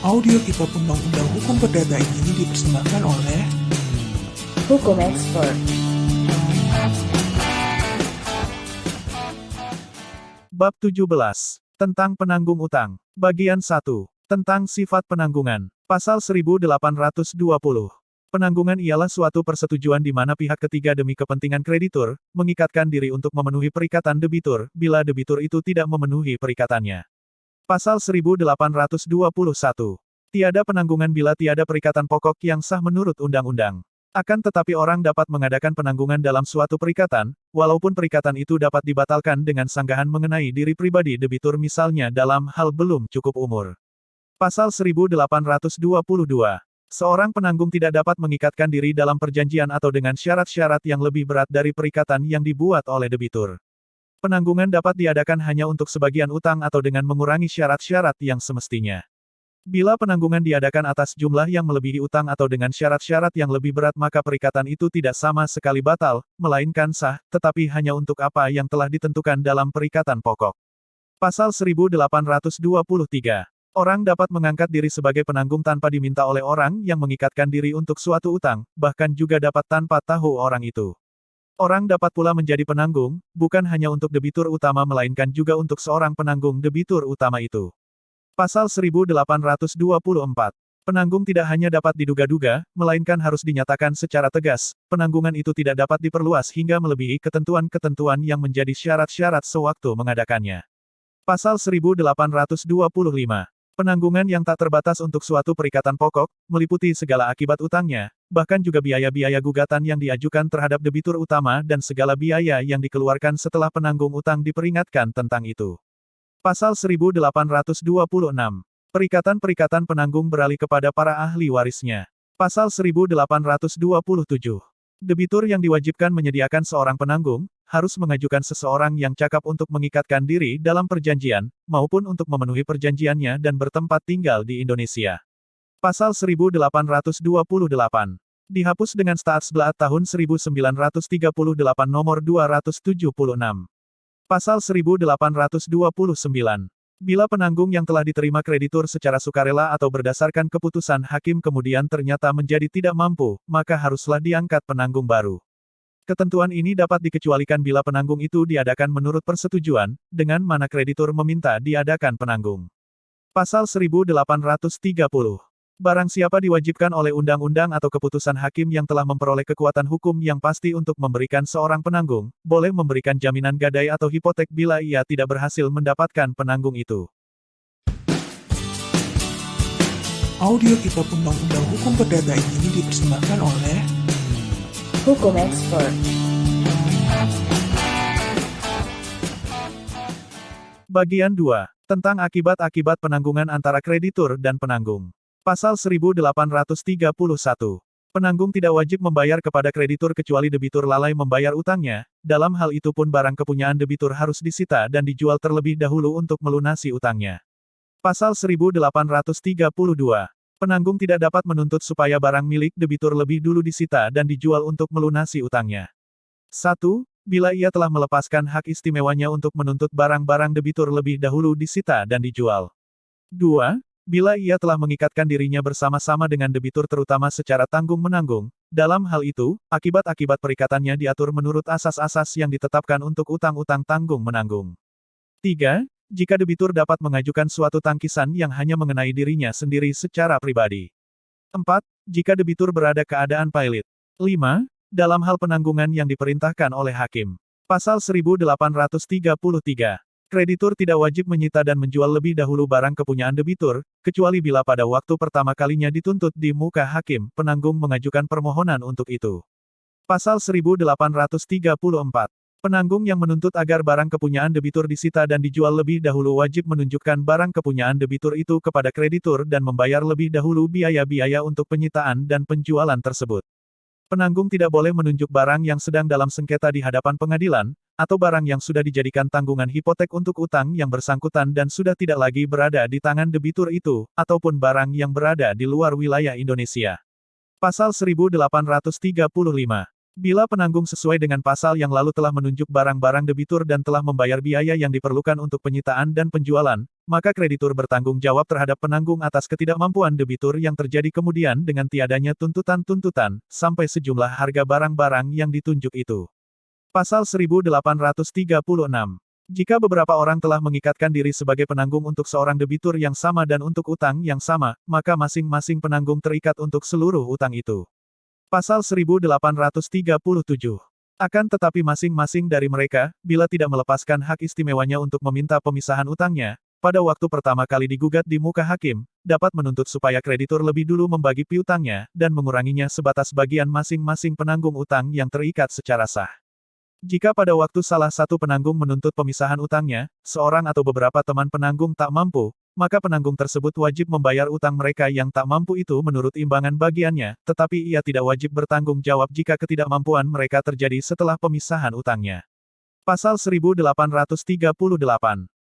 Audio Kitab Undang-Undang Hukum Perdata ini dipersembahkan oleh Hukum Expert. Bab 17. Tentang penanggung utang. Bagian 1. Tentang sifat penanggungan. Pasal 1820. Penanggungan ialah suatu persetujuan di mana pihak ketiga demi kepentingan kreditur, mengikatkan diri untuk memenuhi perikatan debitur, bila debitur itu tidak memenuhi perikatannya. Pasal 1821. Tiada penanggungan bila tiada perikatan pokok yang sah menurut undang-undang. Akan tetapi orang dapat mengadakan penanggungan dalam suatu perikatan, walaupun perikatan itu dapat dibatalkan dengan sanggahan mengenai diri pribadi debitur misalnya dalam hal belum cukup umur. Pasal 1822. Seorang penanggung tidak dapat mengikatkan diri dalam perjanjian atau dengan syarat-syarat yang lebih berat dari perikatan yang dibuat oleh debitur. Penanggungan dapat diadakan hanya untuk sebagian utang atau dengan mengurangi syarat-syarat yang semestinya. Bila penanggungan diadakan atas jumlah yang melebihi utang atau dengan syarat-syarat yang lebih berat maka perikatan itu tidak sama sekali batal, melainkan sah, tetapi hanya untuk apa yang telah ditentukan dalam perikatan pokok. Pasal 1823. Orang dapat mengangkat diri sebagai penanggung tanpa diminta oleh orang yang mengikatkan diri untuk suatu utang, bahkan juga dapat tanpa tahu orang itu. Orang dapat pula menjadi penanggung, bukan hanya untuk debitur utama melainkan juga untuk seorang penanggung debitur utama itu. Pasal 1824. Penanggung tidak hanya dapat diduga-duga, melainkan harus dinyatakan secara tegas, penanggungan itu tidak dapat diperluas hingga melebihi ketentuan-ketentuan yang menjadi syarat-syarat sewaktu mengadakannya. Pasal 1825. Penanggungan yang tak terbatas untuk suatu perikatan pokok, meliputi segala akibat utangnya, bahkan juga biaya-biaya gugatan yang diajukan terhadap debitur utama dan segala biaya yang dikeluarkan setelah penanggung utang diperingatkan tentang itu. Pasal 1826. Perikatan-perikatan penanggung beralih kepada para ahli warisnya. Pasal 1827. Debitur yang diwajibkan menyediakan seorang penanggung, harus mengajukan seseorang yang cakap untuk mengikatkan diri dalam perjanjian, maupun untuk memenuhi perjanjiannya dan bertempat tinggal di Indonesia. Pasal 1828. Dihapus dengan Staatsblad tahun 1938 nomor 276. Pasal 1829. Bila penanggung yang telah diterima kreditur secara sukarela atau berdasarkan keputusan hakim kemudian ternyata menjadi tidak mampu, maka haruslah diangkat penanggung baru. Ketentuan ini dapat dikecualikan bila penanggung itu diadakan menurut persetujuan, dengan mana kreditur meminta diadakan penanggung. Pasal 1830. Barang siapa diwajibkan oleh undang-undang atau keputusan hakim yang telah memperoleh kekuatan hukum yang pasti untuk memberikan seorang penanggung, boleh memberikan jaminan gadai atau hipotek bila ia tidak berhasil mendapatkan penanggung itu. Audio Kitab Undang-Undang Hukum Perdata ini dipersembahkan oleh Hukum Expert. Bagian 2. Tentang akibat-akibat penanggungan antara kreditur dan penanggung. Pasal 1831. Penanggung tidak wajib membayar kepada kreditur kecuali debitur lalai membayar utangnya, dalam hal itu pun barang kepunyaan debitur harus disita dan dijual terlebih dahulu untuk melunasi utangnya. Pasal 1832. Penanggung tidak dapat menuntut supaya barang milik debitur lebih dulu disita dan dijual untuk melunasi utangnya. 1. Bila ia telah melepaskan hak istimewanya untuk menuntut barang-barang debitur lebih dahulu disita dan dijual. 2. Bila ia telah mengikatkan dirinya bersama-sama dengan debitur terutama secara tanggung-menanggung, dalam hal itu, akibat-akibat perikatannya diatur menurut asas-asas yang ditetapkan untuk utang-utang tanggung-menanggung. 3. Jika debitur dapat mengajukan suatu tangkisan yang hanya mengenai dirinya sendiri secara pribadi. 4. Jika debitur berada keadaan pailit. 5. Dalam hal penanggungan yang diperintahkan oleh hakim. Pasal 1833. Kreditur tidak wajib menyita dan menjual lebih dahulu barang kepunyaan debitur, kecuali bila pada waktu pertama kalinya dituntut di muka hakim, penanggung mengajukan permohonan untuk itu. Pasal 1834. Penanggung yang menuntut agar barang kepunyaan debitur disita dan dijual lebih dahulu wajib menunjukkan barang kepunyaan debitur itu kepada kreditur dan membayar lebih dahulu biaya-biaya untuk penyitaan dan penjualan tersebut. Penanggung tidak boleh menunjuk barang yang sedang dalam sengketa di hadapan pengadilan, atau barang yang sudah dijadikan tanggungan hipotek untuk utang yang bersangkutan dan sudah tidak lagi berada di tangan debitur itu, ataupun barang yang berada di luar wilayah Indonesia. Pasal 1835. Bila penanggung sesuai dengan pasal yang lalu telah menunjuk barang-barang debitur dan telah membayar biaya yang diperlukan untuk penyitaan dan penjualan, maka kreditur bertanggung jawab terhadap penanggung atas ketidakmampuan debitur yang terjadi kemudian dengan tiadanya tuntutan-tuntutan, sampai sejumlah harga barang-barang yang ditunjuk itu. Pasal 1836. Jika beberapa orang telah mengikatkan diri sebagai penanggung untuk seorang debitur yang sama dan untuk utang yang sama, maka masing-masing penanggung terikat untuk seluruh utang itu. Pasal 1837. Akan tetapi masing-masing dari mereka, bila tidak melepaskan hak istimewanya untuk meminta pemisahan utangnya, pada waktu pertama kali digugat di muka hakim, dapat menuntut supaya kreditur lebih dulu membagi piutangnya, dan menguranginya sebatas bagian masing-masing penanggung utang yang terikat secara sah. Jika pada waktu salah satu penanggung menuntut pemisahan utangnya, seorang atau beberapa teman penanggung tak mampu, maka penanggung tersebut wajib membayar utang mereka yang tak mampu itu menurut imbangan bagiannya, tetapi ia tidak wajib bertanggung jawab jika ketidakmampuan mereka terjadi setelah pemisahan utangnya. Pasal 1838.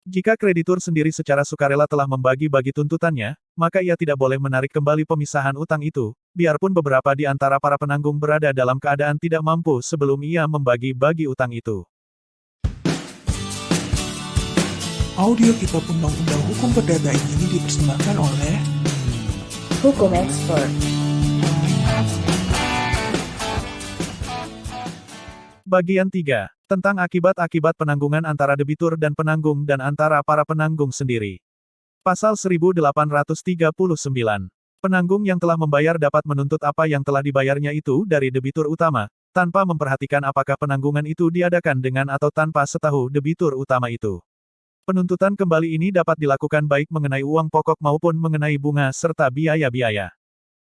Jika kreditur sendiri secara sukarela telah membagi-bagi tuntutannya, maka ia tidak boleh menarik kembali pemisahan utang itu, biarpun beberapa di antara para penanggung berada dalam keadaan tidak mampu sebelum ia membagi-bagi utang itu. Audio Kitab Undang-Undang Hukum Perdata ini dipersembahkan oleh Hukum Expert. Bagian 3. Tentang akibat-akibat penanggungan antara debitur dan penanggung dan antara para penanggung sendiri. Pasal 1839. Penanggung yang telah membayar dapat menuntut apa yang telah dibayarnya itu dari debitur utama, tanpa memperhatikan apakah penanggungan itu diadakan dengan atau tanpa setahu debitur utama itu. Penuntutan kembali ini dapat dilakukan baik mengenai uang pokok maupun mengenai bunga serta biaya-biaya.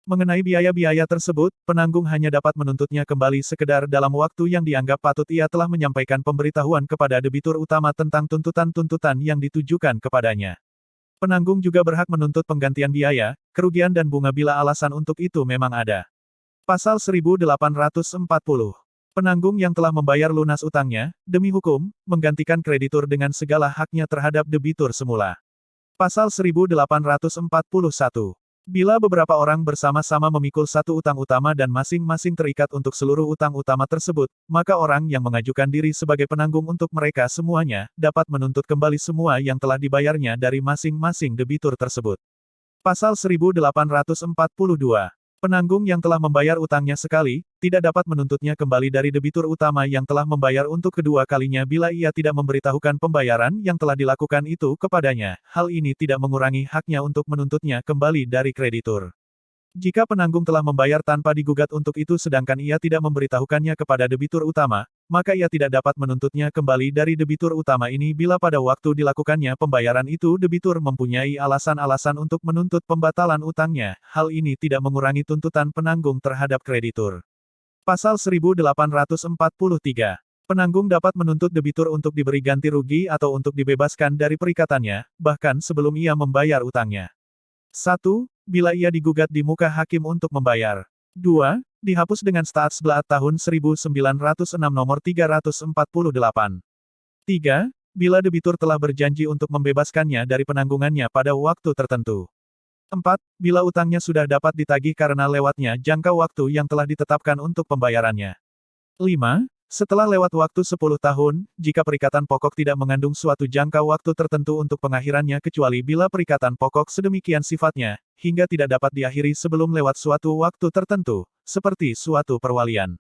Mengenai biaya-biaya tersebut, penanggung hanya dapat menuntutnya kembali sekedar dalam waktu yang dianggap patut ia telah menyampaikan pemberitahuan kepada debitur utama tentang tuntutan-tuntutan yang ditujukan kepadanya. Penanggung juga berhak menuntut penggantian biaya, kerugian dan bunga bila alasan untuk itu memang ada. Pasal 1840. Penanggung yang telah membayar lunas utangnya, demi hukum, menggantikan kreditur dengan segala haknya terhadap debitur semula. Pasal 1841. Bila beberapa orang bersama-sama memikul satu utang utama dan masing-masing terikat untuk seluruh utang utama tersebut, maka orang yang mengajukan diri sebagai penanggung untuk mereka semuanya, dapat menuntut kembali semua yang telah dibayarnya dari masing-masing debitur tersebut. Pasal 1842. Penanggung yang telah membayar utangnya sekali, tidak dapat menuntutnya kembali dari debitur utama yang telah membayar untuk kedua kalinya bila ia tidak memberitahukan pembayaran yang telah dilakukan itu kepadanya. Hal ini tidak mengurangi haknya untuk menuntutnya kembali dari kreditur. Jika penanggung telah membayar tanpa digugat untuk itu sedangkan ia tidak memberitahukannya kepada debitur utama, maka ia tidak dapat menuntutnya kembali dari debitur utama ini bila pada waktu dilakukannya pembayaran itu debitur mempunyai alasan-alasan untuk menuntut pembatalan utangnya. Hal ini tidak mengurangi tuntutan penanggung terhadap kreditur. Pasal 1843. Penanggung dapat menuntut debitur untuk diberi ganti rugi atau untuk dibebaskan dari perikatannya, bahkan sebelum ia membayar utangnya. 1. Bila ia digugat di muka hakim untuk membayar. 2. Dihapus dengan Staatsblad tahun 1906 nomor 348. 3. Bila debitur telah berjanji untuk membebaskannya dari penanggungannya pada waktu tertentu. 4. Bila utangnya sudah dapat ditagih karena lewatnya jangka waktu yang telah ditetapkan untuk pembayarannya. 5. Setelah lewat waktu 10 tahun, jika perikatan pokok tidak mengandung suatu jangka waktu tertentu untuk pengakhirannya kecuali bila perikatan pokok sedemikian sifatnya, hingga tidak dapat diakhiri sebelum lewat suatu waktu tertentu, seperti suatu perwalian.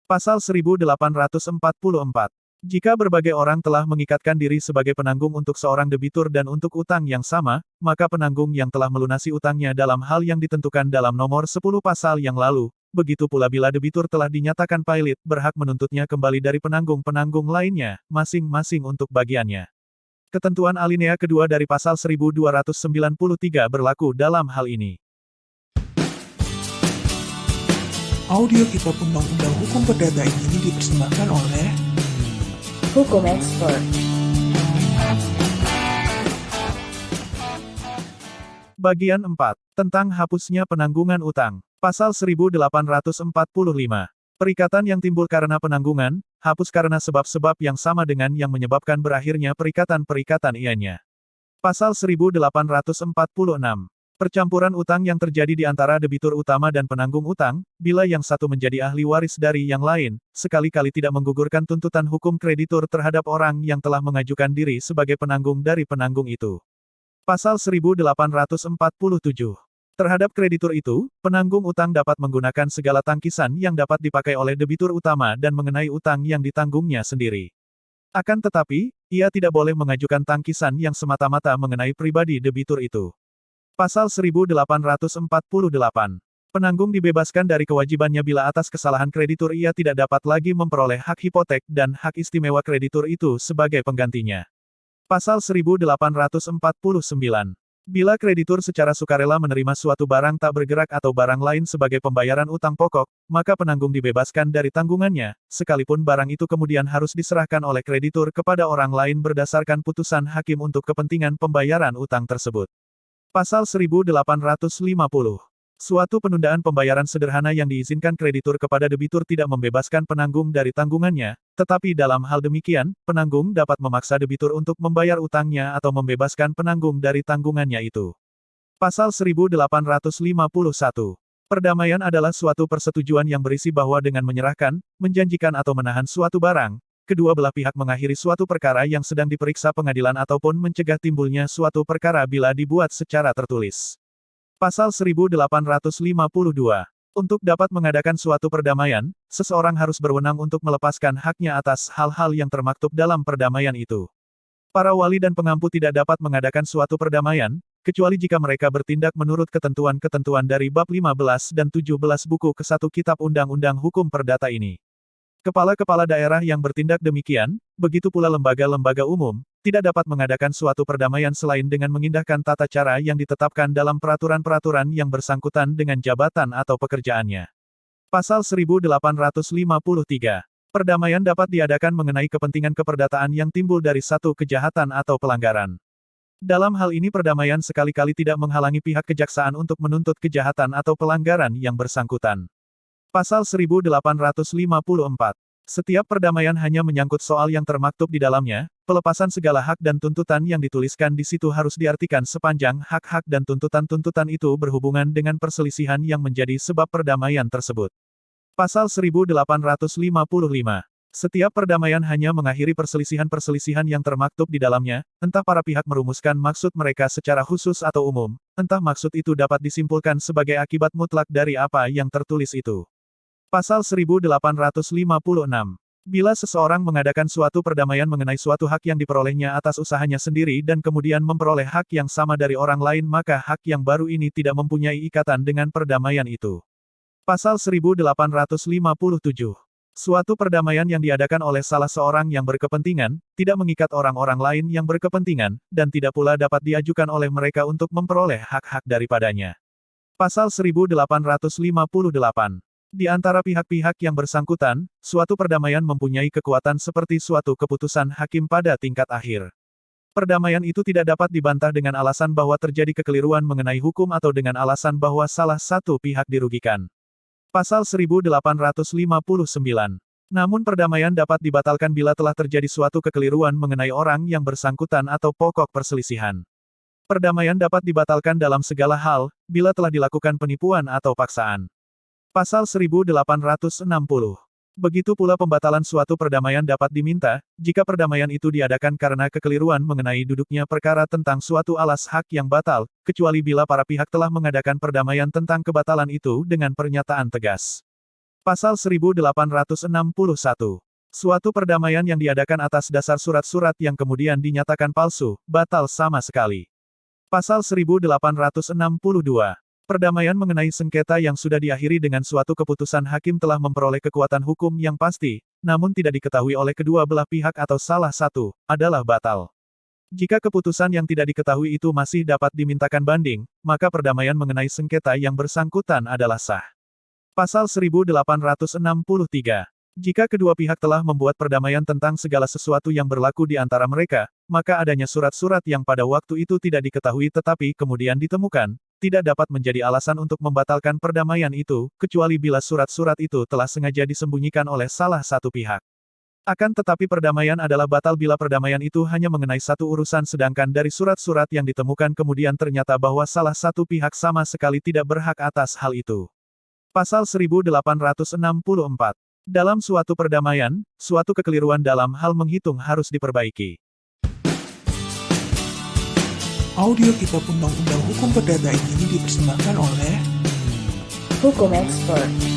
Pasal 1844. Jika berbagai orang telah mengikatkan diri sebagai penanggung untuk seorang debitur dan untuk utang yang sama, maka penanggung yang telah melunasi utangnya dalam hal yang ditentukan dalam nomor 10 pasal yang lalu, begitu pula bila debitur telah dinyatakan pailit, berhak menuntutnya kembali dari penanggung-penanggung lainnya, masing-masing untuk bagiannya. Ketentuan alinea kedua dari pasal 1293 berlaku dalam hal ini. Audio Kitab Undang-Undang Hukum Perdata ini dipersembahkan oleh Hukum Expert. Bagian 4. Tentang hapusnya penanggungan utang. Pasal 1845. Perikatan yang timbul karena penanggungan, hapus karena sebab-sebab yang sama dengan yang menyebabkan berakhirnya perikatan-perikatan ianya. Pasal 1846. Percampuran utang yang terjadi di antara debitur utama dan penanggung utang, bila yang satu menjadi ahli waris dari yang lain, sekali-kali tidak menggugurkan tuntutan hukum kreditur terhadap orang yang telah mengajukan diri sebagai penanggung dari penanggung itu. Pasal 1847. Terhadap kreditur itu, penanggung utang dapat menggunakan segala tangkisan yang dapat dipakai oleh debitur utama dan mengenai utang yang ditanggungnya sendiri. Akan tetapi, ia tidak boleh mengajukan tangkisan yang semata-mata mengenai pribadi debitur itu. Pasal 1848. Penanggung dibebaskan dari kewajibannya bila atas kesalahan kreditur ia tidak dapat lagi memperoleh hak hipotek dan hak istimewa kreditur itu sebagai penggantinya. Pasal 1849. Bila kreditur secara sukarela menerima suatu barang tak bergerak atau barang lain sebagai pembayaran utang pokok, maka penanggung dibebaskan dari tanggungannya, sekalipun barang itu kemudian harus diserahkan oleh kreditur kepada orang lain berdasarkan putusan hakim untuk kepentingan pembayaran utang tersebut. Pasal 1850. Suatu penundaan pembayaran sederhana yang diizinkan kreditur kepada debitur tidak membebaskan penanggung dari tanggungannya, tetapi dalam hal demikian, penanggung dapat memaksa debitur untuk membayar utangnya atau membebaskan penanggung dari tanggungannya itu. Pasal 1851. Perdamaian adalah suatu persetujuan yang berisi bahwa dengan menyerahkan, menjanjikan atau menahan suatu barang, kedua belah pihak mengakhiri suatu perkara yang sedang diperiksa pengadilan ataupun mencegah timbulnya suatu perkara bila dibuat secara tertulis. Pasal 1852. Untuk dapat mengadakan suatu perdamaian, seseorang harus berwenang untuk melepaskan haknya atas hal-hal yang termaktub dalam perdamaian itu. Para wali dan pengampu tidak dapat mengadakan suatu perdamaian, kecuali jika mereka bertindak menurut ketentuan-ketentuan dari bab 15 dan 17 buku ke-1 Kitab Undang-Undang Hukum Perdata ini. Kepala-kepala daerah yang bertindak demikian, begitu pula lembaga-lembaga umum, tidak dapat mengadakan suatu perdamaian selain dengan mengindahkan tata cara yang ditetapkan dalam peraturan-peraturan yang bersangkutan dengan jabatan atau pekerjaannya. Pasal 1853. Perdamaian dapat diadakan mengenai kepentingan keperdataan yang timbul dari satu kejahatan atau pelanggaran. Dalam hal ini perdamaian sekali-kali tidak menghalangi pihak kejaksaan untuk menuntut kejahatan atau pelanggaran yang bersangkutan. Pasal 1854. Setiap perdamaian hanya menyangkut soal yang termaktub di dalamnya, pelepasan segala hak dan tuntutan yang dituliskan di situ harus diartikan sepanjang hak-hak dan tuntutan-tuntutan itu berhubungan dengan perselisihan yang menjadi sebab perdamaian tersebut. Pasal 1855. Setiap perdamaian hanya mengakhiri perselisihan-perselisihan yang termaktub di dalamnya, entah para pihak merumuskan maksud mereka secara khusus atau umum, entah maksud itu dapat disimpulkan sebagai akibat mutlak dari apa yang tertulis itu. Pasal 1856. Bila seseorang mengadakan suatu perdamaian mengenai suatu hak yang diperolehnya atas usahanya sendiri dan kemudian memperoleh hak yang sama dari orang lain maka hak yang baru ini tidak mempunyai ikatan dengan perdamaian itu. Pasal 1857. Suatu perdamaian yang diadakan oleh salah seorang yang berkepentingan, tidak mengikat orang-orang lain yang berkepentingan, dan tidak pula dapat diajukan oleh mereka untuk memperoleh hak-hak daripadanya. Pasal 1858. Di antara pihak-pihak yang bersangkutan, suatu perdamaian mempunyai kekuatan seperti suatu keputusan hakim pada tingkat akhir. Perdamaian itu tidak dapat dibantah dengan alasan bahwa terjadi kekeliruan mengenai hukum atau dengan alasan bahwa salah satu pihak dirugikan. Pasal 1859. Namun perdamaian dapat dibatalkan bila telah terjadi suatu kekeliruan mengenai orang yang bersangkutan atau pokok perselisihan. Perdamaian dapat dibatalkan dalam segala hal, bila telah dilakukan penipuan atau paksaan. Pasal 1860. Begitu pula pembatalan suatu perdamaian dapat diminta, jika perdamaian itu diadakan karena kekeliruan mengenai duduknya perkara tentang suatu alas hak yang batal, kecuali bila para pihak telah mengadakan perdamaian tentang kebatalan itu dengan pernyataan tegas. Pasal 1861. Suatu perdamaian yang diadakan atas dasar surat-surat yang kemudian dinyatakan palsu, batal sama sekali. Pasal 1862. Perdamaian mengenai sengketa yang sudah diakhiri dengan suatu keputusan hakim telah memperoleh kekuatan hukum yang pasti, namun tidak diketahui oleh kedua belah pihak atau salah satu, adalah batal. Jika keputusan yang tidak diketahui itu masih dapat dimintakan banding, maka perdamaian mengenai sengketa yang bersangkutan adalah sah. Pasal 1863. Jika kedua pihak telah membuat perdamaian tentang segala sesuatu yang berlaku di antara mereka, maka adanya surat-surat yang pada waktu itu tidak diketahui tetapi kemudian ditemukan, tidak dapat menjadi alasan untuk membatalkan perdamaian itu, kecuali bila surat-surat itu telah sengaja disembunyikan oleh salah satu pihak. Akan tetapi perdamaian adalah batal bila perdamaian itu hanya mengenai satu urusan sedangkan dari surat-surat yang ditemukan kemudian ternyata bahwa salah satu pihak sama sekali tidak berhak atas hal itu. Pasal 1864. Dalam suatu perdamaian, suatu kekeliruan dalam hal menghitung harus diperbaiki. Audio Kitab Undang-Undang Hukum Perdata ini dipersembahkan oleh Hukum Expert.